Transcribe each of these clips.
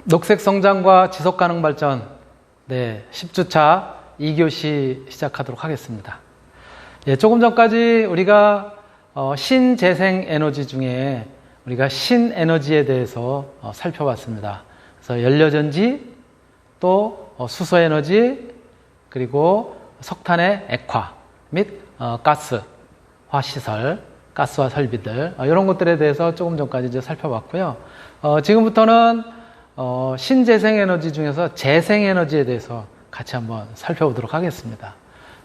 녹색 성장과 지속 가능 발전, 10주차 2교시 시작하도록 하겠습니다. 조금 전까지 우리가 신재생 에너지 중에 우리가 신에너지에 대해서 살펴봤습니다. 그래서 연료전지, 또 수소에너지, 그리고 석탄의 액화 및 가스화 시설, 가스화 설비들, 이런 것들에 대해서 조금 전까지 이제 살펴봤고요. 지금부터는 신재생에너지 중에서 재생에너지에 대해서 같이 한번 살펴보도록 하겠습니다.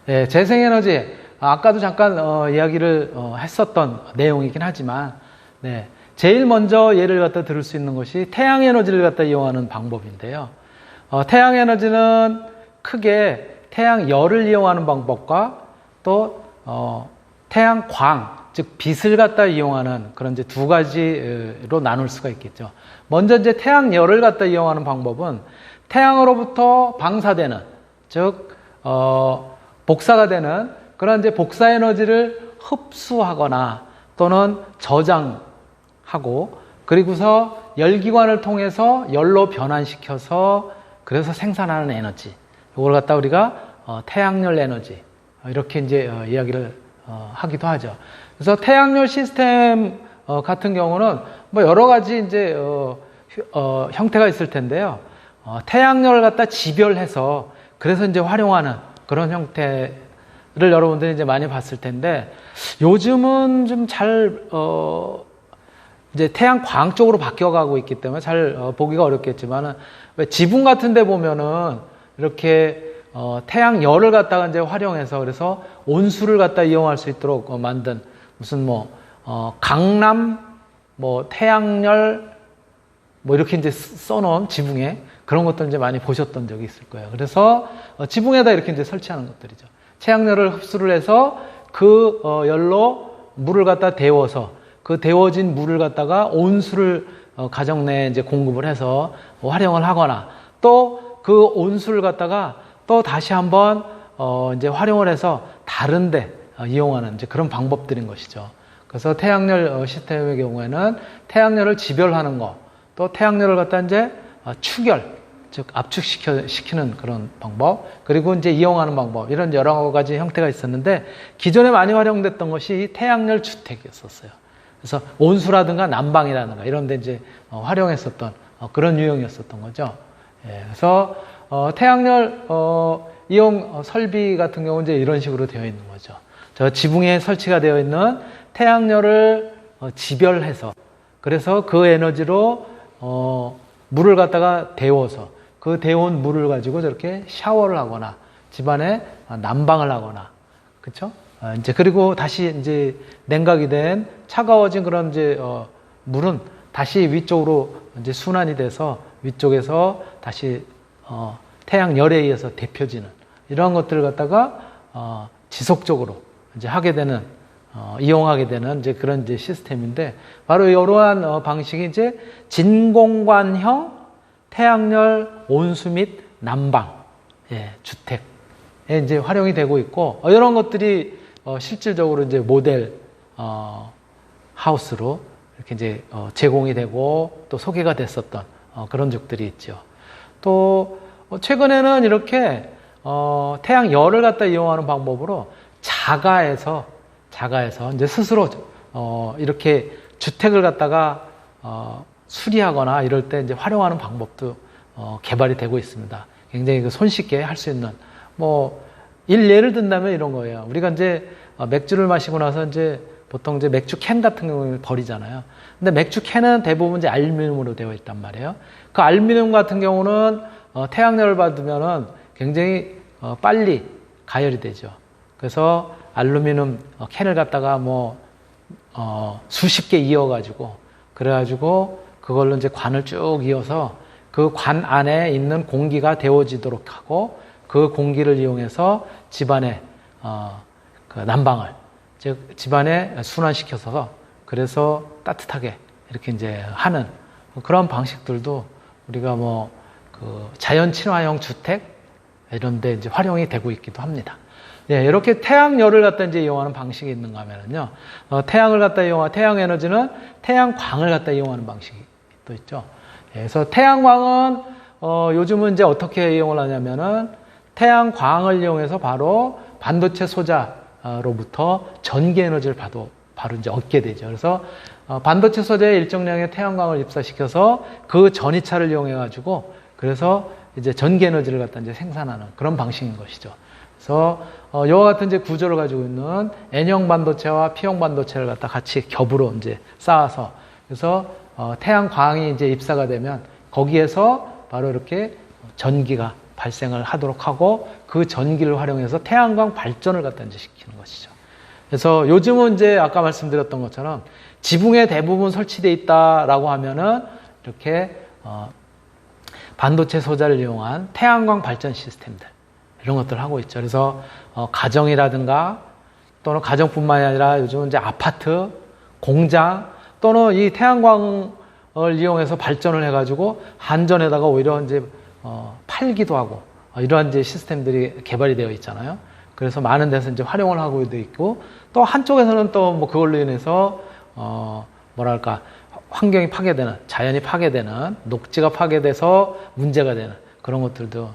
재생에너지, 아까도 잠깐 이야기를 했었던 내용이긴 하지만, 제일 먼저 예를 갖다 들을 수 있는 것이 태양에너지를 갖다 이용하는 방법인데요. 태양에너지는 크게 태양열을 이용하는 방법과 또 태양광, 즉 빛을 갖다 이용하는 그런 이제 두 가지로 나눌 수가 있겠죠. 먼저 이제 태양열을 갖다 이용하는 방법은 태양으로부터 방사되는, 즉 복사가 되는 그런 이제 복사 에너지를 흡수하거나 또는 저장하고, 그리고서 열기관을 통해서 열로 변환시켜서 그래서 생산하는 에너지, 이걸 갖다 우리가 태양열 에너지, 이렇게 이제 이야기를 하기도 하죠. 그래서 태양열 시스템 같은 경우는 뭐 여러 가지 이제 형태가 있을 텐데요. 태양열을 갖다 집열해서 그래서 이제 활용하는 그런 형태를 여러분들이 이제 많이 봤을 텐데, 요즘은 좀 잘 이제 태양광 쪽으로 바뀌어가고 있기 때문에 잘 보기가 어렵겠지만은, 왜 지붕 같은 데 보면은 이렇게 태양열을 갖다가 이제 활용해서 그래서 온수를 갖다 이용할 수 있도록 만든 무슨 강남 태양열 이렇게 이제 써놓은 지붕에 그런 것들 이제 많이 보셨던 적이 있을 거예요. 그래서 지붕에다 이렇게 이제 설치하는 것들이죠. 태양열을 흡수를 해서 그 열로 물을 갖다 데워서 그 데워진 물을 갖다가 온수를 가정 내에 이제 공급을 해서 활용을 하거나, 또 그 온수를 갖다가 또 다시 한번 이제 활용을 해서 다른데 이용하는 이제 그런 방법들인 것이죠. 그래서 태양열 시스템의 경우에는 태양열을 집열하는 거, 또 태양열을 갖다 이제 축열, 즉 압축시키는 그런 방법, 그리고 이제 이용하는 방법, 이런 여러 가지 형태가 있었는데, 기존에 많이 활용됐던 것이 태양열 주택이었었어요. 그래서 온수라든가 난방이라든가 이런 데 이제 활용했었던 그런 유형이었었던 거죠. 그래서 태양열 이용 설비 같은 경우는 이제 이런 식으로 되어 있는 거죠. 저 지붕에 설치가 되어 있는 태양열을 집열해서 그래서 그 에너지로 물을 갖다가 데워서 그 데운 물을 가지고 저렇게 샤워를 하거나 집안에 난방을 하거나, 그렇죠? 이제 그리고 다시 이제 냉각이 된 차가워진 그런 이제 물은 다시 위쪽으로 이제 순환이 돼서 위쪽에서 다시 태양열에 의해서 데펴지는 이러한 것들을 갖다가 지속적으로 이제 하게 되는 이용하게 되는 이제 그런 이제 시스템인데, 바로 이러한 방식이 이제 진공관형 태양열 온수 및 난방 주택에 이제 활용이 되고 있고, 이런 것들이 실질적으로 이제 모델 하우스로 이렇게 이제 제공이 되고 또 소개가 됐었던 그런 적들이 있죠. 또 최근에는 이렇게 태양열을 갖다 이용하는 방법으로 자가에서 이제 스스로 이렇게 주택을 갖다가 수리하거나 이럴 때 이제 활용하는 방법도 개발이 되고 있습니다. 굉장히 손쉽게 할 수 있는, 예를 든다면 이런 거예요. 우리가 이제 맥주를 마시고 나서 이제 보통 이제 맥주 캔 같은 경우를 버리잖아요. 근데 맥주 캔은 대부분 이제 알루미늄으로 되어 있단 말이에요. 그 알루미늄 같은 경우는 태양열을 받으면은 굉장히 빨리 가열이 되죠. 그래서 알루미늄 캔을 갖다가 수십 개 이어가지고, 그래가지고 그걸로 이제 관을 쭉 이어서 그 관 안에 있는 공기가 데워지도록 하고, 그 공기를 이용해서 집안에 그 난방을, 즉 집안에 순환시켜서 그래서 따뜻하게 이렇게 이제 하는 그런 방식들도 우리가 그 자연 친화형 주택 이런 데 이제 활용이 되고 있기도 합니다. 이렇게 태양열을 갖다 이제 이용하는 방식이 있는가 하면요. 태양 에너지는 태양광을 갖다 이용하는 방식이 방법도 있죠. 그래서 태양광은 요즘은 이제 어떻게 이용을 하냐면은 태양광을 이용해서 바로 반도체 소자로부터 전기 에너지를 바로 이제 얻게 되죠. 그래서 반도체 소재에 일정량의 태양광을 입사시켜서 그 전이차를 이용해 가지고 그래서 이제 전기 에너지를 갖다 이제 생산하는 그런 방식인 것이죠. 그래서 이와 같은 이제 구조를 가지고 있는 N형 반도체와 P형 반도체를 갖다 같이 겹으로 이제 쌓아서 그래서 태양광이 이제 입사가 되면 거기에서 바로 이렇게 전기가 발생을 하도록 하고 그 전기를 활용해서 태양광 발전을 갖다 이제 시키는 것이죠. 그래서 요즘은 이제 아까 말씀드렸던 것처럼 지붕에 대부분 설치되어 있다라고 하면은 이렇게 반도체 소자를 이용한 태양광 발전 시스템들 이런 것들을 하고 있죠. 그래서 가정이라든가 또는 가정뿐만이 아니라 요즘은 이제 아파트, 공장 또는 이 태양광을 이용해서 발전을 해가지고 한전에다가 오히려 이제 팔기도 하고 이러한 이제 시스템들이 개발이 되어 있잖아요. 그래서 많은 데서 이제 활용을 하고 있고 또 한쪽에서는 또 뭐 그걸로 인해서 뭐랄까 환경이 파괴되는 자연이 파괴되는 녹지가 파괴돼서 문제가 되는 그런 것들도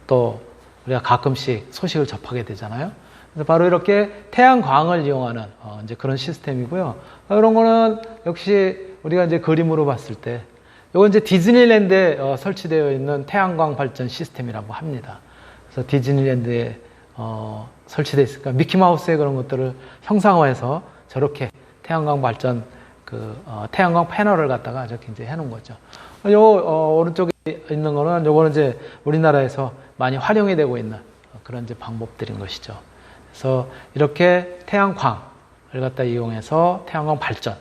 또 우리가 가끔씩 소식을 접하게 되잖아요. 그래서 바로 이렇게 태양광을 이용하는 이제 그런 시스템이고요. 이런 거는 역시 우리가 이제 그림으로 봤을 때 이건 이제 디즈니랜드에 설치되어 있는 태양광 발전 시스템이라고 합니다. 그래서 디즈니랜드에 설치되어 있으니까 미키마우스의 그런 것들을 형상화해서 저렇게 태양광 발전 태양광 패널을 갖다가 저렇게 이제 해놓은 거죠. 요 오른쪽에 있는 거는 요거는 이제 우리나라에서 많이 활용이 되고 있는 그런 이제 방법들인 것이죠. 그래서 이렇게 태양광을 갖다 이용해서 태양광 발전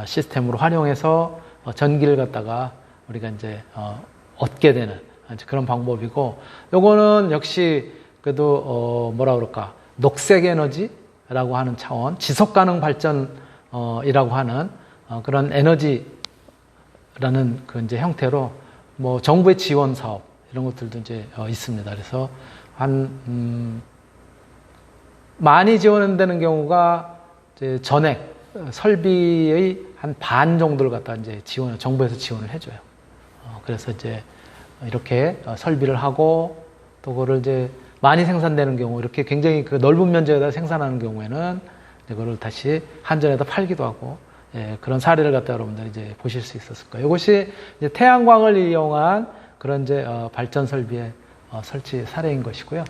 시스템으로 활용해서 전기를 갖다가 우리가 이제 얻게 되는 그런 방법이고, 요거는 역시 그래도 뭐라 그럴까 녹색 에너지라고 하는 차원, 지속 가능 발전이라고 하는 그런 에너지라는 그 이제 형태로 뭐 정부의 지원 사업 이런 것들도 이제 있습니다. 그래서 많이 지원되는 경우가 이제 전액 설비의 한 반 정도를 갖다 이제 정부에서 지원을 해줘요. 그래서 이제 이렇게 설비를 하고 또 그거를 이제 많이 생산되는 경우 이렇게 굉장히 그 넓은 면적에다 생산하는 경우에는 이거를 다시 한전에다 팔기도 하고 그런 사례를 갖다 여러분들이 이제 보실 수 있었을 거예요. 이것이 이제 태양광을 이용한 그런 이제 발전 설비의 설치 사례인 것이고요.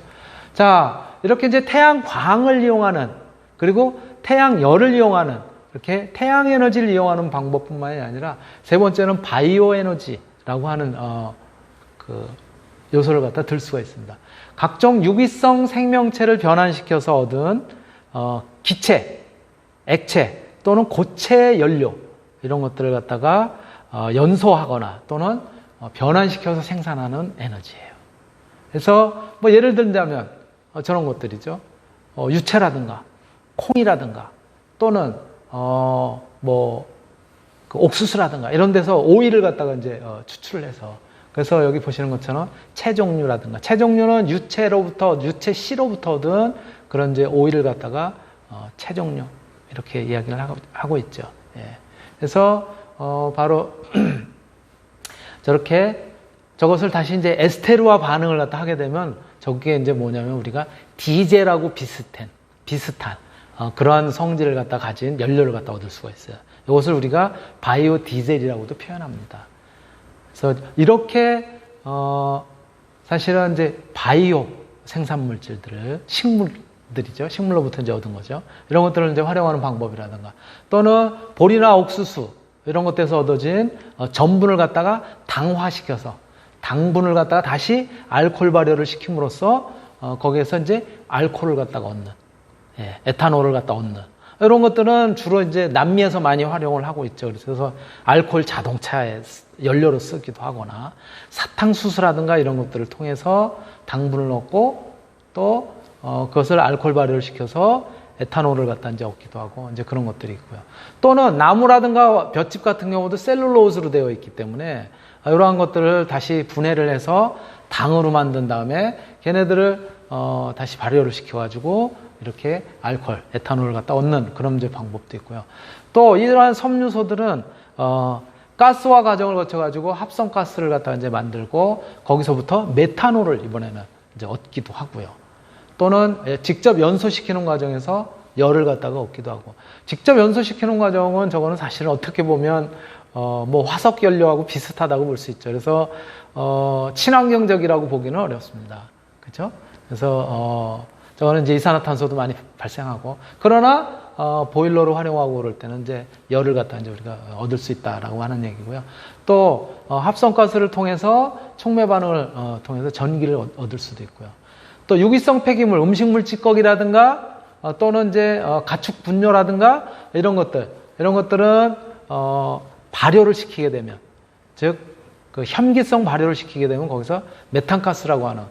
자, 이렇게 이제 태양광을 이용하는 그리고 태양열을 이용하는 이렇게 태양 에너지를 이용하는 방법뿐만이 아니라 세 번째는 바이오 에너지라고 하는 그 요소를 갖다 들 수가 있습니다. 각종 유기성 생명체를 변환시켜서 얻은 기체, 액체 또는 고체 연료 이런 것들을 갖다가 연소하거나 또는 변환시켜서 생산하는 에너지예요. 그래서 뭐 예를 들자면 저런 것들이죠. 유채라든가 콩이라든가 또는 그 옥수수라든가 이런 데서 오일을 갖다가 이제 추출을 해서, 그래서 여기 보시는 것처럼 채종류라든가, 채종류는 유채로부터 유채 씨로부터 얻은 그런 이제 오일을 갖다가 채종류 이렇게 이야기를 하고 있죠. 예. 그래서 바로 저렇게 저것을 다시 이제 에스테르와 반응을 갖다 하게 되면 저게 이제 뭐냐면 우리가 디젤하고 비슷한 그러한 성질을 갖다 가진 연료를 갖다 얻을 수가 있어요. 이것을 우리가 바이오 디젤이라고도 표현합니다. 그래서 이렇게 사실은 이제 바이오 생산 물질들을 식물들이죠. 식물로부터 이제 얻은 거죠. 이런 것들을 이제 활용하는 방법이라든가 또는 보리나 옥수수 이런 것들에서 얻어진 전분을 갖다가 당화시켜서 당분을 갖다가 다시 알코올 발효를 시킴으로써 거기에서 이제 알코올을 갖다가 얻는, 에탄올을 갖다 얻는 이런 것들은 주로 이제 남미에서 많이 활용을 하고 있죠. 그래서 알코올 자동차에 연료로 쓰기도 하거나 사탕수수라든가 이런 것들을 통해서 당분을 얻고 또 그것을 알코올 발효를 시켜서 에탄올을 갖다 이제 얻기도 하고 이제 그런 것들이 있고요. 또는 나무라든가 볏짚 같은 경우도 셀룰로스로 되어 있기 때문에 이러한 것들을 다시 분해를 해서 당으로 만든 다음에 걔네들을 다시 발효를 시켜가지고 이렇게 알코올, 에탄올을 갖다 얻는 그런 이제 방법도 있고요. 또 이러한 섬유소들은 가스화 과정을 거쳐가지고 합성가스를 갖다가 이제 만들고 거기서부터 메탄올을 이번에는 이제 얻기도 하고요. 또는 직접 연소시키는 과정에서 열을 갖다가 얻기도 하고, 직접 연소시키는 과정은 저거는 사실은 어떻게 보면 뭐 화석 연료하고 비슷하다고 볼 수 있죠. 그래서 친환경적이라고 보기는 어렵습니다. 그렇죠? 그래서 저거는 이제 이산화탄소도 많이 발생하고, 그러나 보일러로 활용하고 그럴 때는 이제 열을 갖다 이제 우리가 얻을 수 있다라고 하는 얘기고요. 또 합성가스를 통해서 촉매 반응을 통해서 전기를 얻을 수도 있고요. 또 유기성 폐기물, 음식물 찌꺼기라든가 또는 이제 가축 분뇨라든가 이런 것들은 발효를 시키게 되면, 즉 그 혐기성 발효를 시키게 되면 거기서 메탄가스라고 하는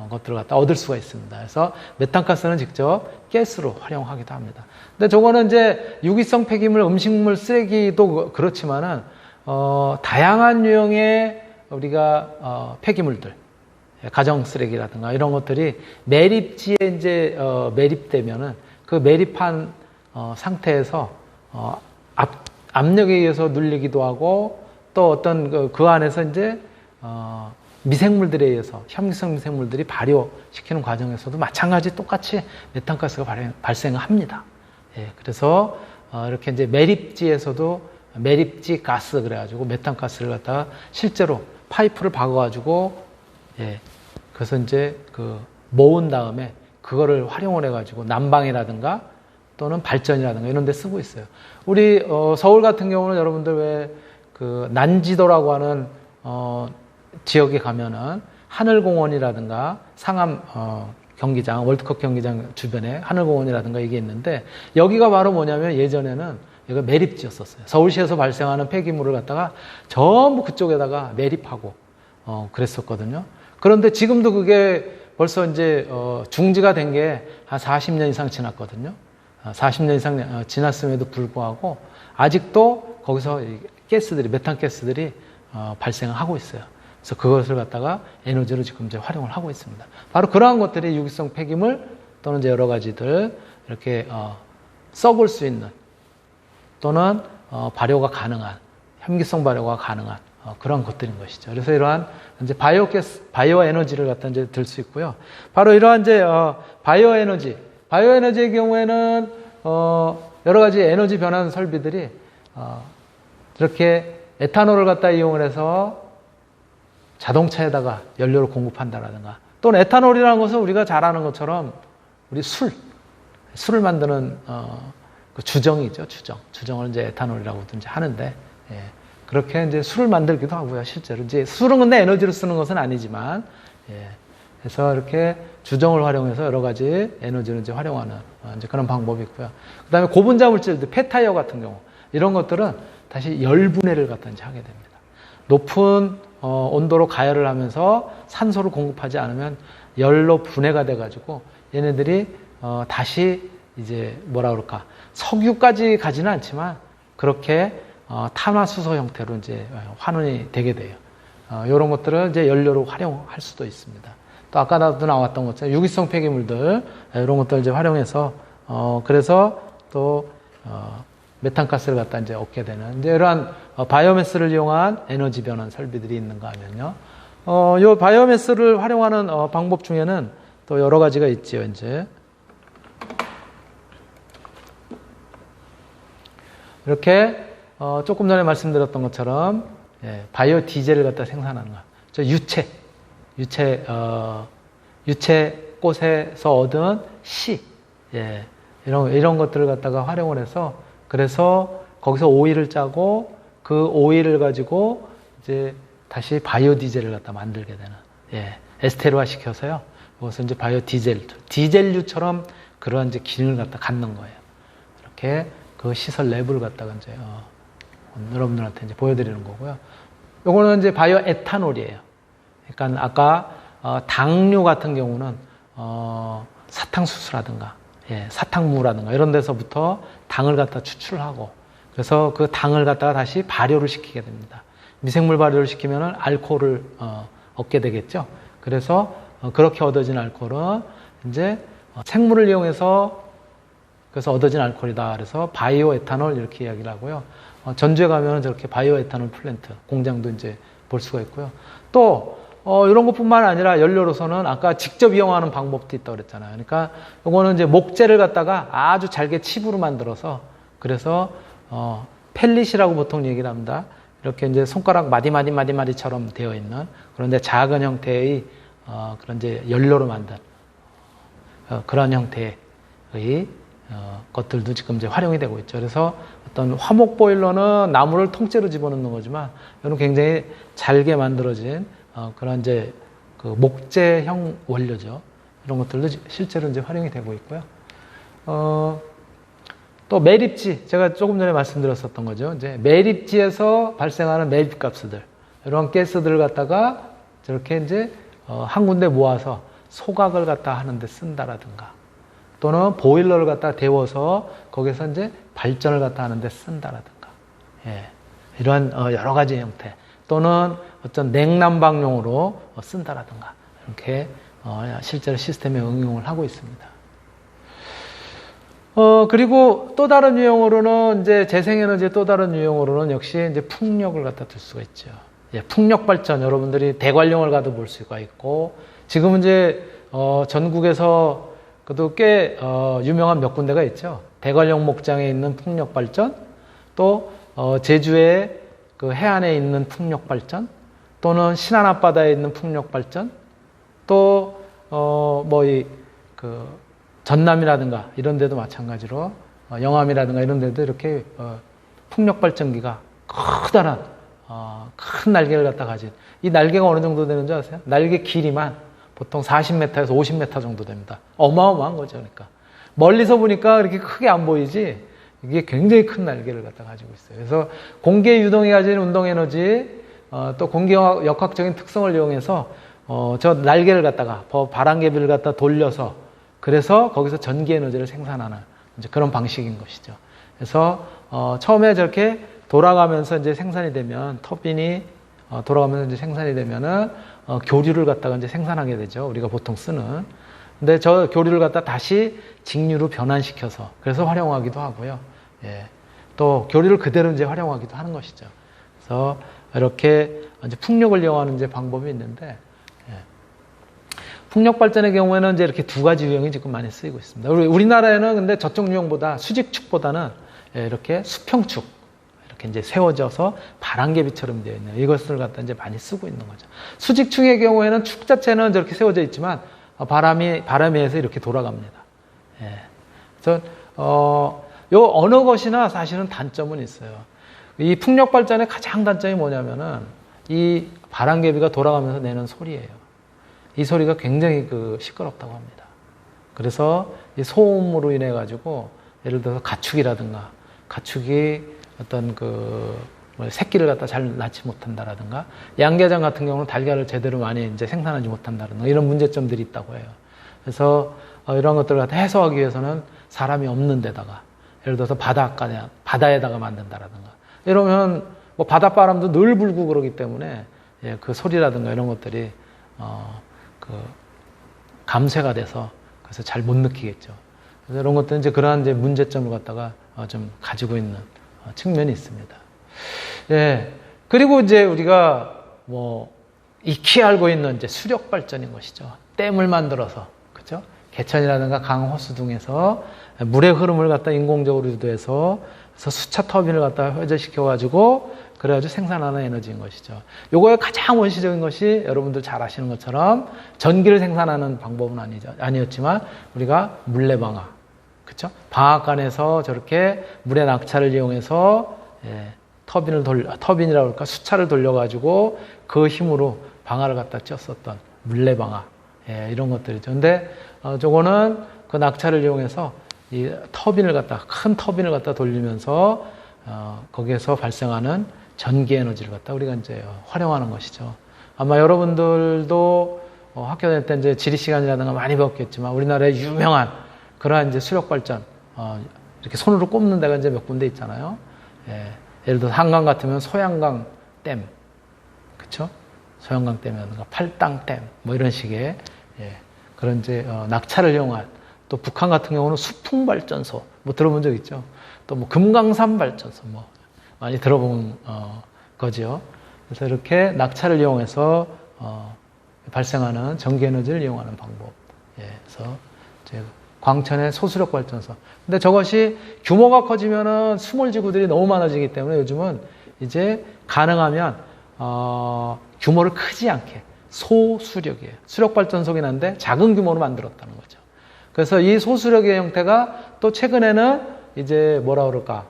것들을 갖다 얻을 수가 있습니다. 그래서 메탄가스는 직접 가스로 활용하기도 합니다. 근데 저거는 이제 유기성 폐기물, 음식물 쓰레기도 그렇지만은 다양한 유형의 우리가 폐기물들, 가정 쓰레기라든가 이런 것들이 매립지에 이제 매립되면은 그 매립한 상태에서 압력에 의해서 눌리기도 하고, 또 어떤 그 안에서 이제 미생물들에 의해서 혐기성 미생물들이 발효시키는 과정에서도 마찬가지 똑같이 메탄가스가 발생합니다. 예, 그래서 이렇게 이제 매립지에서도 매립지 가스 그래가지고 메탄가스를 갖다가 실제로 파이프를 박아가지고, 예, 그래서 이제 그 모은 다음에 그거를 활용을 해가지고 난방이라든가 또는 발전이라든가 이런 데 쓰고 있어요. 우리 서울 같은 경우는 여러분들 왜 그 난지도라고 하는 지역에 가면은 하늘공원이라든가 상암 경기장, 월드컵 경기장 주변에 하늘공원이라든가 이게 있는데, 여기가 바로 뭐냐면 예전에는 여기가 매립지였었어요. 서울시에서 발생하는 폐기물을 갖다가 전부 그쪽에다가 매립하고 그랬었거든요. 그런데 지금도 그게 벌써 이제 중지가 된 게 한 40년 이상 지났거든요. 40년 이상 지났음에도 불구하고 아직도 거기서 가스들이, 메탄가스들이 발생하고 있어요. 그래서 그것을 갖다가 에너지로 지금 이제 활용을 하고 있습니다. 바로 그러한 것들이 유기성 폐기물 또는 이제 여러 가지들 이렇게 썩을 수 있는 또는 발효가 가능한, 혐기성 발효가 가능한 그런 것들인 것이죠. 그래서 이러한 이제 바이오 에너지를 갖다 이제 들 수 있고요. 바로 이러한 이제 바이오 에너지의 경우에는 여러 가지 에너지 변환 설비들이 이렇게 에탄올을 갖다 이용을 해서 자동차에다가 연료를 공급한다라든가, 또는 에탄올이라는 것은 우리가 잘 아는 것처럼 우리 술을 만드는 그 주정이죠. 주정을 이제 에탄올이라고도 이제 하는데, 예, 그렇게 이제 술을 만들기도 하고요. 실제로 이제 술은 근데 에너지로 쓰는 것은 아니지만, 예, 그래서 이렇게 주정을 활용해서 여러 가지 에너지를 이제 활용하는 이제 그런 방법이 있고요. 그다음에 고분자 물질들, 폐타이어 같은 경우 이런 것들은 다시 열분해를 갖다 이제 하게 됩니다. 높은 온도로 가열을 하면서 산소를 공급하지 않으면 열로 분해가 돼가지고 얘네들이 다시 이제 뭐라 그럴까, 석유까지 가지는 않지만 그렇게 탄화수소 형태로 이제 환원이 되게 돼요. 이런 것들을 이제 연료로 활용할 수도 있습니다. 또 아까도 나왔던 것처럼 유기성 폐기물들 이런 것들 이제 활용해서 그래서 또 메탄가스를 갖다 이제 얻게 되는 이제 이러한 바이오매스를 이용한 에너지 변환 설비들이 있는가 하면요. 요 바이오매스를 활용하는 방법 중에는 또 여러 가지가 있지요. 이제 이렇게 조금 전에 말씀드렸던 것처럼, 예, 바이오 디젤을 갖다 생산하는 거. 저 유채꽃에서 얻은 씨, 예, 이런 것들을 갖다가 활용을 해서, 그래서 거기서 오일을 짜고 그 오일을 가지고 이제 다시 바이오 디젤을 갖다 만들게 되는, 예, 에스테르화 시켜서요. 그것을 이제 바이오 디젤류처럼 그런 이제 기능을 갖다 갖는 거예요. 이렇게 그 시설 내부를 갖다가 이제 여러분들한테 이제 보여드리는 거고요. 요거는 이제 바이오 에탄올이에요. 그러니까 아까 당류 같은 경우는 사탕수수라든가, 예, 사탕무라든가 이런 데서부터 당을 갖다 추출하고, 그래서 그 당을 갖다가 다시 발효를 시키게 됩니다. 미생물 발효를 시키면 알코올을 얻게 되겠죠. 그래서 그렇게 얻어진 알코올은 이제 생물을 이용해서 그래서 얻어진 알코올이다. 그래서 바이오 에탄올 이렇게 이야기를 하고요. 전주에 가면 저렇게 바이오 에탄올 플랜트 공장도 이제 볼 수가 있고요. 또 이런 것뿐만 아니라 연료로서는 아까 직접 이용하는 방법도 있다고 그랬잖아요. 그러니까 이거는 이제 목재를 갖다가 아주 잘게 칩으로 만들어서 그래서 펠릿이라고 보통 얘기를 합니다. 이렇게 이제 손가락 마디마디처럼 되어 있는 그런데 작은 형태의 그런 이제 연료로 만든 그런 형태의 것들도 지금 이제 활용이 되고 있죠. 그래서 어떤 화목 보일러는 나무를 통째로 집어넣는 거지만 이거는 굉장히 잘게 만들어진 그런 이제 그 목재형 원료죠. 이런 것들도 실제로 이제 활용이 되고 있고요. 또 매립지, 제가 조금 전에 말씀드렸었던 거죠. 이제 매립지에서 발생하는 매립가스들, 이런 가스들을 갖다가 저렇게 이제 한 군데 모아서 소각을 갖다 하는데 쓴다라든가, 또는 보일러를 갖다 데워서 거기서 이제 발전을 갖다 하는데 쓴다라든가, 예, 이러한 여러 가지 형태, 또는 어떤 냉난방용으로 쓴다라든가, 이렇게 실제로 시스템에 응용을 하고 있습니다. 그리고 또 다른 유형으로는 이제 재생에너지의 또 다른 유형으로는 역시 이제 풍력을 갖다 둘 수가 있죠. 예, 풍력 발전, 여러분들이 대관령을 가도 볼 수가 있고, 지금은 이제 전국에서 그래도 꽤 유명한 몇 군데가 있죠. 대관령 목장에 있는 풍력 발전, 또 제주의 그 해안에 있는 풍력 발전, 또는 신안 앞바다에 있는 풍력 발전, 또 전남이라든가 이런 데도 마찬가지로 영암이라든가 이런 데도 이렇게 풍력 발전기가 커다란 큰 날개를 갖다 가진, 이 날개가 어느 정도 되는 줄 아세요? 날개 길이만 보통 40m에서 50m 정도 됩니다. 어마어마한 거죠. 그러니까 멀리서 보니까 이렇게 크게 안 보이지 이게 굉장히 큰 날개를 갖다 가지고 있어요. 그래서 공기의 유동이 가진 운동 에너지, 또 공기 역학적인 특성을 이용해서 저 날개를 갖다가 바람개비를 갖다 돌려서, 그래서 거기서 전기 에너지를 생산하는 이제 그런 방식인 것이죠. 그래서 처음에 저렇게 돌아가면서 이제 생산이 되면, 터빈이 돌아가면서 이제 생산이 되면은 교류를 갖다가 이제 생산하게 되죠. 우리가 보통 쓰는. 근데 저 교류를 갖다 다시 직류로 변환시켜서 그래서 활용하기도 하고요. 예. 또 교류를 그대로 이제 활용하기도 하는 것이죠. 그래서 이렇게 이제 풍력을 이용하는 이제 방법이 있는데, 풍력 발전의 경우에는 이제 이렇게 두 가지 유형이 지금 많이 쓰이고 있습니다. 우리나라에는 근데 저쪽 유형보다, 수직축보다는 이렇게 수평축, 이렇게 이제 세워져서 바람개비처럼 되어 있는 이것을 갖다 이제 많이 쓰고 있는 거죠. 수직축의 경우에는 축 자체는 저렇게 세워져 있지만 바람에 의해서 이렇게 돌아갑니다. 예. 그래서 요 어느 것이나 사실은 단점은 있어요. 이 풍력 발전의 가장 단점이 뭐냐면은 이 바람개비가 돌아가면서 내는 소리예요. 이 소리가 굉장히 시끄럽다고 합니다. 그래서 이 소음으로 인해 가지고 예를 들어서 가축이라든가, 가축이 어떤 새끼를 갖다 잘 낳지 못한다라든가, 양계장 같은 경우는 달걀을 제대로 많이 이제 생산하지 못한다라든가 이런 문제점들이 있다고 해요. 그래서 이런 것들을 갖다 해소하기 위해서는 사람이 없는 데다가, 예를 들어서 바다에다가 만든다라든가 이러면 뭐 바닷바람도 늘 불고 그러기 때문에 그 소리라든가 이런 것들이 감쇄가 돼서 그래서 잘 못 느끼겠죠. 그래서 이런 것들은 이제 그러한 이제 문제점을 갖다가 좀 가지고 있는 측면이 있습니다. 예. 그리고 이제 우리가 익히 알고 있는 이제 수력 발전인 것이죠. 댐을 만들어서, 그죠? 개천이라든가 강, 호수 등에서 물의 흐름을 갖다 인공적으로 유도해서, 그래서 수차 터빈을 갖다 회전시켜가지고 그래가지고 생산하는 에너지인 것이죠. 요거의 가장 원시적인 것이 여러분들 잘 아시는 것처럼 전기를 생산하는 방법은 아니었지만 우리가 물레방아, 그렇죠? 방앗간에서 저렇게 물의 낙차를 이용해서 터빈이라고 할까, 수차를 돌려가지고 그 힘으로 방아를 갖다 찧었었던 물레방아, 이런 것들이죠. 근데 저거는 그 낙차를 이용해서 이 큰 터빈을 갖다 돌리면서 거기에서 발생하는 전기 에너지를 갖다 우리가 이제 활용하는 것이죠. 아마 여러분들도 학교 다닐 때 이제 지리 시간이라든가 많이 배웠겠지만 우리나라의 유명한 그러한 이제 수력 발전, 이렇게 손으로 꼽는 데가 이제 몇 군데 있잖아요. 예를 들어 한강 같으면 소양강 댐, 그렇죠? 소양강 댐이라든가 팔당댐, 뭐 이런 식의 그런 이제 낙차를 이용한, 또 북한 같은 경우는 수풍 발전소, 뭐 들어본 적 있죠? 또 뭐 금강산 발전소, 뭐 많이 들어본 거죠. 그래서 이렇게 낙차를 이용해서 발생하는 전기 에너지를 이용하는 방법. 그래서 이제 광천의 소수력 발전소. 근데 저것이 규모가 커지면은 스몰 지구들이 너무 많아지기 때문에 요즘은 이제 가능하면 규모를 크지 않게 소수력이에요. 수력 발전소긴 한데 작은 규모로 만들었다는 거죠. 그래서 이 소수력의 형태가 또 최근에는 이제 뭐라 그럴까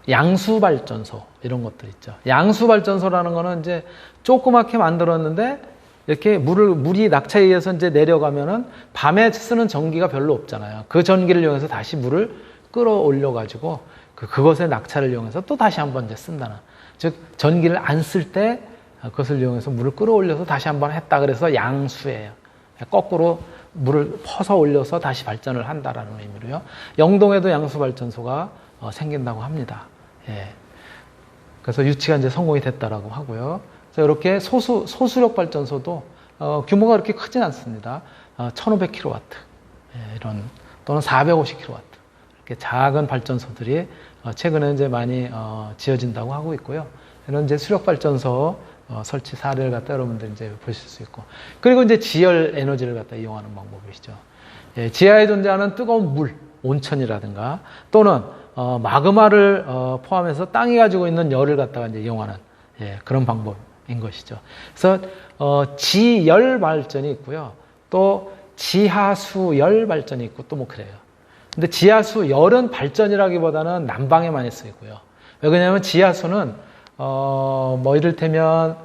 양수 발전소 이런 것들 있죠. 양수 발전소라는 거는 이제 조그맣게 만들었는데 이렇게 물이 낙차에 의해서 이제 내려가면은 밤에 쓰는 전기가 별로 없잖아요. 그 전기를 이용해서 다시 물을 끌어올려 가지고 그것의 낙차를 이용해서 또 다시 한번 이제 쓴다는. 즉 전기를 안 쓸 때 그것을 이용해서 물을 끌어올려서 다시 한번 했다. 그래서 양수예요. 거꾸로 물을 퍼서 올려서 다시 발전을 한다라는 의미로요. 영동에도 양수 발전소가 생긴다고 합니다. 그래서 유치가 이제 성공이 됐다라고 하고요. 그래서 이렇게 소수력 발전소도 규모가 그렇게 크진 않습니다. 1500kW 이런 또는 450kW 이렇게 작은 발전소들이 최근에 이제 많이 지어진다고 하고 있고요. 이런 이제 수력 발전소 설치 사례를 갖다 여러분들 이제 보실 수 있고, 그리고 이제 지열 에너지를 갖다 이용하는 방법이시죠. 지하에 존재하는 뜨거운 물, 온천이라든가 또는 마그마를 포함해서 땅이 가지고 있는 열을 갖다가 이제 이용하는 그런 방법인 것이죠. 그래서 지열 발전이 있고요. 또 지하수열 발전이 있고 또 뭐 그래요. 근데 지하수 열은 발전이라기보다는 난방에 많이 쓰이고요. 왜 그러냐면 지하수는 뭐 이를테면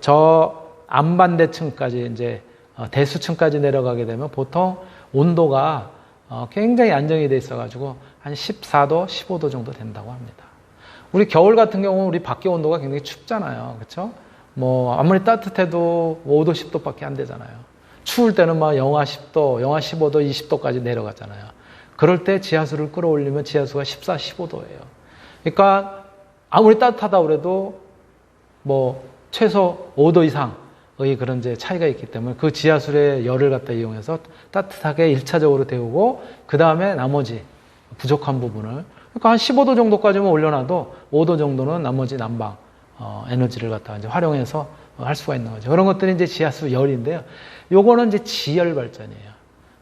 저 안반대층까지 이제 대수층까지 내려가게 되면 보통 온도가 굉장히 안정이 돼 있어가지고 한 14도, 15도 정도 된다고 합니다. 우리 겨울 같은 경우는 우리 밖에 온도가 굉장히 춥잖아요. 그렇죠? 뭐 아무리 따뜻해도 5도, 10도밖에 안 되잖아요. 추울 때는 막 영하 10도, 영하 15도, 20도까지 내려가잖아요. 그럴 때 지하수를 끌어올리면 지하수가 14, 15도예요. 그러니까 아무리 따뜻하다 그래도 뭐 최소 5도 이상의 그런 이제 차이가 있기 때문에 그 지하수의 열을 갖다 이용해서 따뜻하게 1차적으로 데우고 그 다음에 나머지 부족한 부분을, 그러니까 한 15도 정도까지만 올려놔도 5도 정도는 나머지 난방 에너지를 갖다가 이제 활용해서 할 수가 있는 거죠. 그런 것들이 이제 지하수 열인데요. 요거는 이제 지열 발전이에요.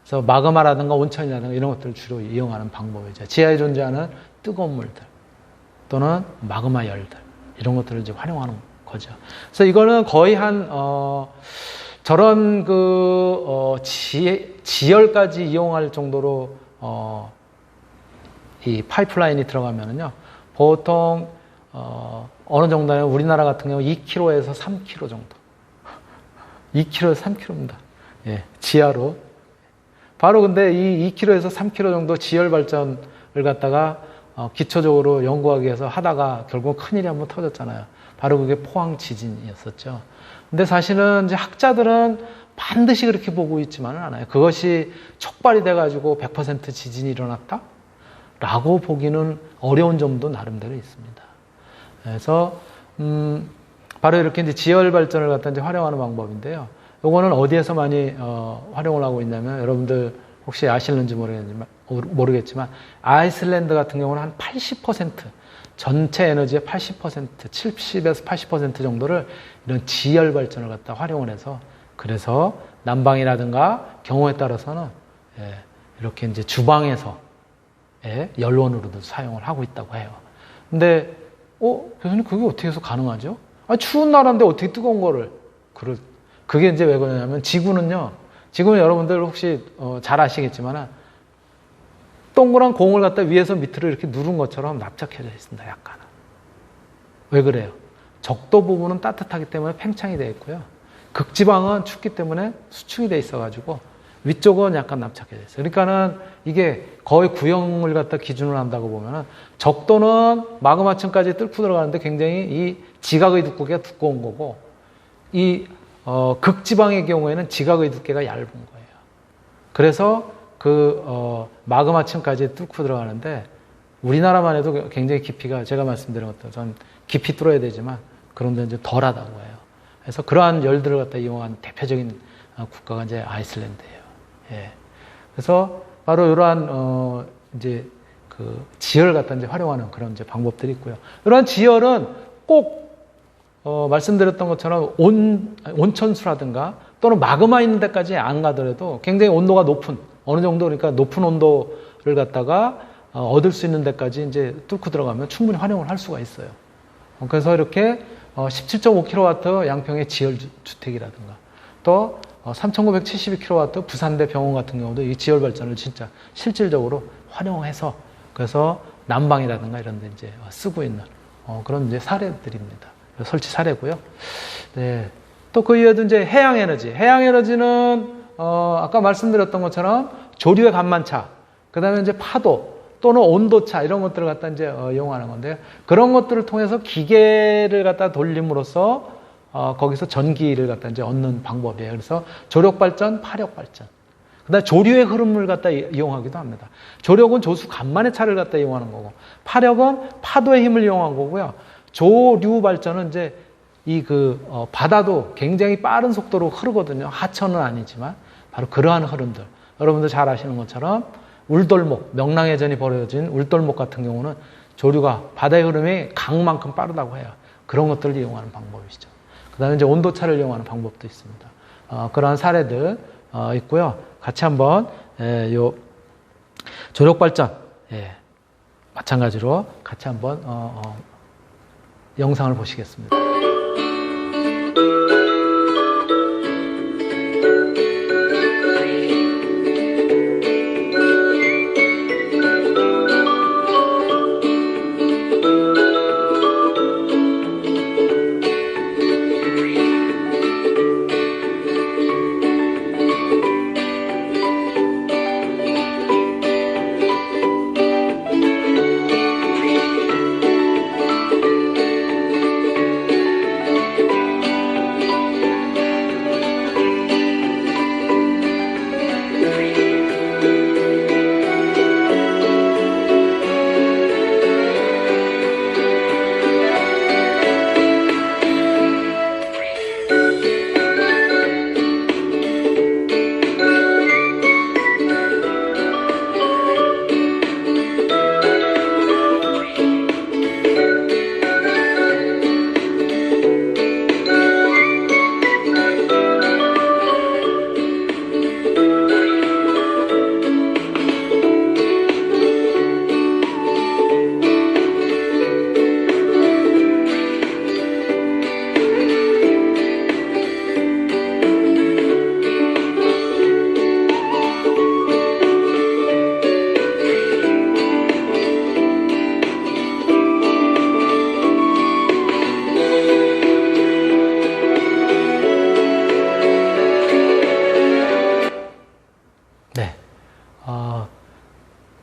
그래서 마그마라든가 온천이라든가 이런 것들을 주로 이용하는 방법이죠. 지하에 존재하는 뜨거운 물들 또는 마그마 열들 이런 것들을 이제 활용하는 거죠. 그래서 이거는 거의 한 저런 지열까지 이용할 정도로 이 파이프라인이 들어가면은요, 보통 어느 정도냐면 우리나라 같은 경우 2km에서 3km 정도. 2km에서 3km입니다. 지하로. 바로 근데 이 2km에서 3km 정도 지열 발전을 갖다가 기초적으로 연구하기 위해서 하다가 결국 큰일이 한번 터졌잖아요. 바로 그게 포항 지진이었었죠. 근데 사실은 이제 학자들은 반드시 그렇게 보고 있지만은 않아요. 그것이 촉발이 돼가지고 100% 지진이 일어났다? 라고 보기는 어려운 점도 나름대로 있습니다. 그래서, 바로 이렇게 이제 지열 발전을 갖다 이제 활용하는 방법인데요. 요거는 어디에서 많이, 활용을 하고 있냐면, 여러분들 혹시 아실는지 모르겠지만, 아이슬란드 같은 경우는 한 80%, 전체 에너지의 80%, 70에서 80% 정도를 이런 지열 발전을 갖다 활용을 해서, 그래서 난방이라든가 경우에 따라서는, 이렇게 이제 주방에서 연료원으로도 사용을 하고 있다고 해요. 근데, 교수님, 그게 어떻게 해서 가능하죠? 추운 나라인데 어떻게 뜨거운 거를. 그게 이제 왜 그러냐면, 지구는 여러분들 혹시 잘 아시겠지만, 동그란 공을 갖다 위에서 밑으로 이렇게 누른 것처럼 납작해져 있습니다, 약간은. 왜 그래요? 적도 부분은 따뜻하기 때문에 팽창이 되어 있고요. 극지방은 춥기 때문에 수축이 되어 있어가지고, 위쪽은 약간 납작해져 있어요. 그러니까는 이게 거의 구형을 갖다 기준으로 한다고 보면은 적도는 마그마층까지 뚫고 들어가는데 굉장히 이 지각의 두께가 두꺼운 거고, 이 극지방의 경우에는 지각의 두께가 얇은 거예요. 그래서 마그마층까지 뚫고 들어가는데 우리나라만 해도 굉장히 깊이가, 제가 말씀드린 것도 전 깊이 뚫어야 되지만 그런데 이제 덜하다고 해요. 그래서 그러한 열들을 갖다 이용한 대표적인 국가가 이제 아이슬란드예요. 그래서 바로 이러한 이제 그 지열을 갖다 이제 활용하는 그런 이제 방법들이 있고요. 이러한 지열은 꼭 말씀드렸던 것처럼 온천수라든가 또는 마그마 있는 데까지 안 가더라도 굉장히 온도가 높은 어느 정도 그러니까 높은 온도를 갖다가 얻을 수 있는 데까지 이제 뚫고 들어가면 충분히 활용을 할 수가 있어요. 그래서 이렇게 17.5kW 양평의 지열 주택이라든가 또 3,972kW 부산대 병원 같은 경우도 이 지열 발전을 진짜 실질적으로 활용해서 그래서 난방이라든가 이런 데 이제 쓰고 있는 그런 이제 사례들입니다. 설치 사례고요. 네. 또 그 이외에도 이제 해양 에너지. 해양 에너지는 아까 말씀드렸던 것처럼 조류의 간만차, 그 다음에 이제 파도 또는 온도차 이런 것들을 갖다 이제 이용하는 건데요. 그런 것들을 통해서 기계를 갖다 돌림으로써 거기서 전기를 갖다 이제 얻는 방법이에요. 그래서 조력 발전, 파력 발전. 그다음에 조류의 흐름을 갖다 이용하기도 합니다. 조력은 조수 간만의 차를 갖다 이용하는 거고, 파력은 파도의 힘을 이용한 거고요. 조류 발전은 이제 바다도 굉장히 빠른 속도로 흐르거든요. 하천은 아니지만 바로 그러한 흐름들. 여러분들 잘 아시는 것처럼 울돌목, 명랑해전이 벌어진 울돌목 같은 경우는 조류가 바다의 흐름이 강만큼 빠르다고 해요. 그런 것들을 이용하는 방법이죠. 그다음에 이제 온도차를 이용하는 방법도 있습니다. 그러한 사례들 있고요. 같이 한번 요 조력 발전 마찬가지로 같이 한번 영상을 보시겠습니다.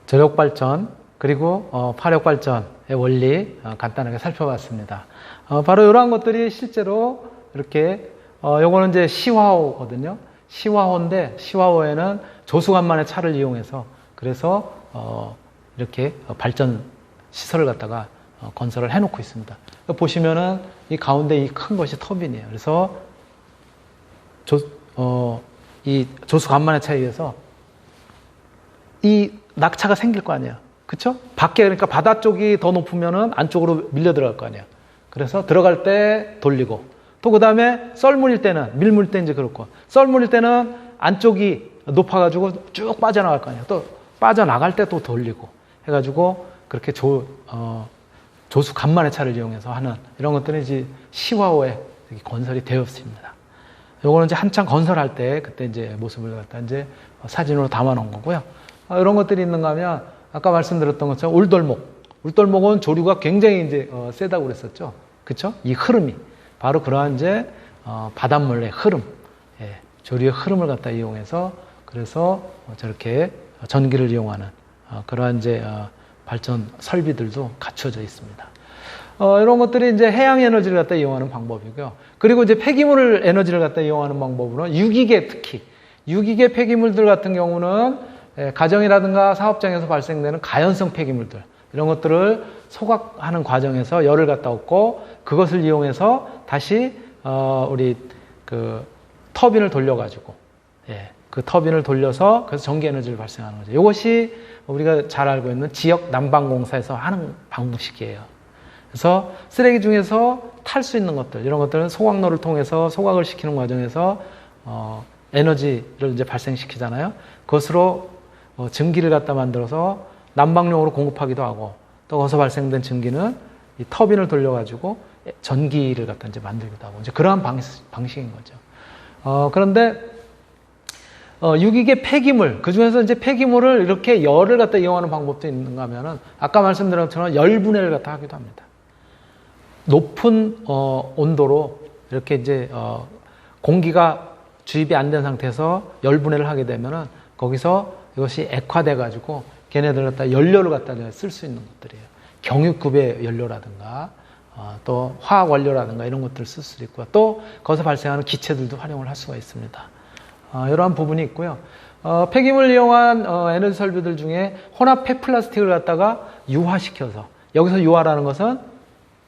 조력 발전 그리고 파력 발전의 원리 간단하게 살펴봤습니다. 바로 이러한 것들이 실제로 이렇게 요거는 이제 시화호거든요. 시화호인데 시화호에는 조수간만의 차를 이용해서 그래서 이렇게 발전 시설을 갖다가 건설을 해놓고 있습니다. 보시면은 이 가운데 이 큰 것이 터빈이에요. 그래서 이 조수간만의 차에 의해서 이 낙차가 생길 거 아니에요. 그쵸? 밖에, 그러니까 바다 쪽이 더 높으면은 안쪽으로 밀려 들어갈 거 아니에요. 그래서 들어갈 때 돌리고, 또 그 다음에 썰물일 때는, 밀물 때 이제 그렇고, 썰물일 때는 안쪽이 높아가지고 쭉 빠져나갈 거 아니에요. 또 빠져나갈 때 또 돌리고, 해가지고 그렇게 조수 간만의 차를 이용해서 하는 이런 것들은 이제 시화호에 건설이 되었습니다. 요거는 이제 한창 건설할 때 그때 이제 모습을 갖다 이제 사진으로 담아 놓은 거고요. 이런 것들이 있는가 하면 아까 말씀드렸던 것처럼 울돌목은 조류가 굉장히 이제 세다고 그랬었죠. 그쵸? 이 흐름이 바로 그러한 이제 바닷물의 흐름, 조류의 흐름을 갖다 이용해서 그래서 저렇게 전기를 이용하는 그러한 이제 발전 설비들도 갖춰져 있습니다. 이런 것들이 이제 해양 에너지를 갖다 이용하는 방법이고요. 그리고 이제 폐기물 에너지를 갖다 이용하는 방법으로는 유기계, 특히 유기계 폐기물들 같은 경우는 가정이라든가 사업장에서 발생되는 가연성 폐기물들 이런 것들을 소각하는 과정에서 열을 갖다 얻고 그것을 이용해서 다시 우리 그 터빈을 돌려가지고 그 터빈을 돌려서 그래서 전기 에너지를 발생하는 거죠. 이것이 우리가 잘 알고 있는 지역 난방공사에서 하는 방식이에요. 그래서 쓰레기 중에서 탈 수 있는 것들, 이런 것들은 소각로를 통해서 소각을 시키는 과정에서 에너지를 이제 발생시키잖아요. 그것으로 증기를 갖다 만들어서 난방용으로 공급하기도 하고, 또 거기서 발생된 증기는 이 터빈을 돌려가지고 전기를 갖다 이제 만들기도 하고, 이제 그러한 방식인 거죠. 그런데 유기계 폐기물, 그 중에서 이제 폐기물을 이렇게 열을 갖다 이용하는 방법도 있는가 하면은, 아까 말씀드린 것처럼 열분해를 갖다 하기도 합니다. 높은 온도로 이렇게 이제 공기가 주입이 안 된 상태에서 열분해를 하게 되면은 거기서 이것이 액화돼 가지고 걔네들 갖다 연료를 갖다 쓸 수 있는 것들이에요. 경유급의 연료라든가 또 화학 원료라든가 이런 것들을 쓸 수도 있고요. 또 거기서 발생하는 기체들도 활용을 할 수가 있습니다. 이러한 부분이 있고요. 폐기물 이용한 에너지 설비들 중에 혼합 폐플라스틱을 갖다가 유화시켜서, 여기서 유화라는 것은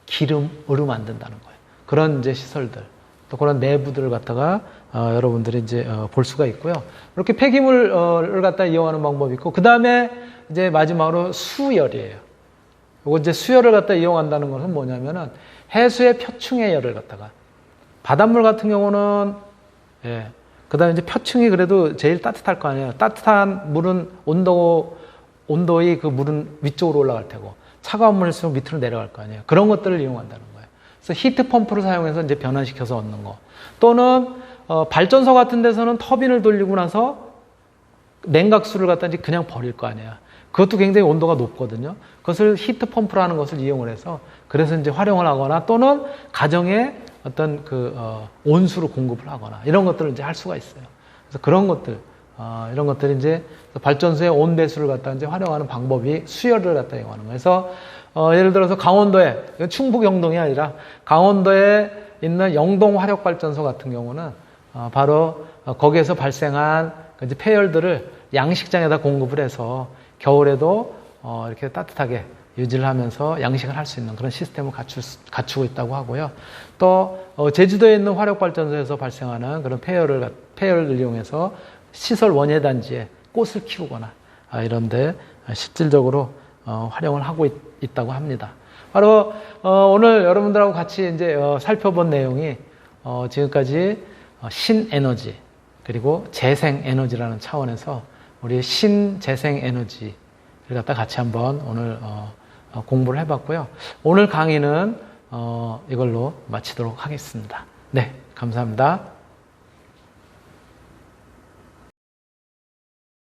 기름으로 만든다는 거예요. 그런 이제 시설들, 또 그런 내부들을 갖다가 여러분들이 이제 볼 수가 있고요. 이렇게 폐기물을 갖다 이용하는 방법이 있고, 그 다음에 이제 마지막으로 수열이에요. 이거 이제 수열을 갖다 이용한다는 것은 뭐냐면은 해수의 표층의 열을 갖다가, 바닷물 같은 경우는 그 다음에 이제 표층이 그래도 제일 따뜻할 거 아니에요. 따뜻한 물은 온도의 그 물은 위쪽으로 올라갈 테고, 차가운 물일수록 밑으로 내려갈 거 아니에요. 그런 것들을 이용한다는 거예요. 그래서 히트 펌프를 사용해서 이제 변환시켜서 얻는 거. 또는 발전소 같은 데서는 터빈을 돌리고 나서 냉각수를 갖다 이제 그냥 버릴 거 아니에요. 그것도 굉장히 온도가 높거든요. 그것을 히트 펌프라는 것을 이용을 해서, 그래서 이제 활용을 하거나, 또는 가정에 어떤 그 온수로 공급을 하거나, 이런 것들을 이제 할 수가 있어요. 그래서 그런 것들, 이런 것들이 이제 발전소의 온배수를 갖다 이제 활용하는 방법이 수열을 갖다 이용하는 거예요. 그래서 예를 들어서 강원도에, 충북 영동이 아니라 강원도에 있는 영동 화력발전소 같은 경우는 바로 거기에서 발생한 이제 폐열들을 양식장에다 공급을 해서 겨울에도 이렇게 따뜻하게 유지를 하면서 양식을 할 수 있는 그런 시스템을 갖추고 있다고 하고요. 또 제주도에 있는 화력발전소에서 발생하는 그런 폐열을 이용해서 시설 원예단지에 꽃을 키우거나 이런데 실질적으로 활용을 하고 있다고 합니다. 바로 오늘 여러분들하고 같이 이제 살펴본 내용이 지금까지 신에너지 그리고 재생에너지라는 차원에서 우리 신재생에너지를 갖다 같이 한번 오늘 공부를 해봤고요. 오늘 강의는 이걸로 마치도록 하겠습니다. 네, 감사합니다.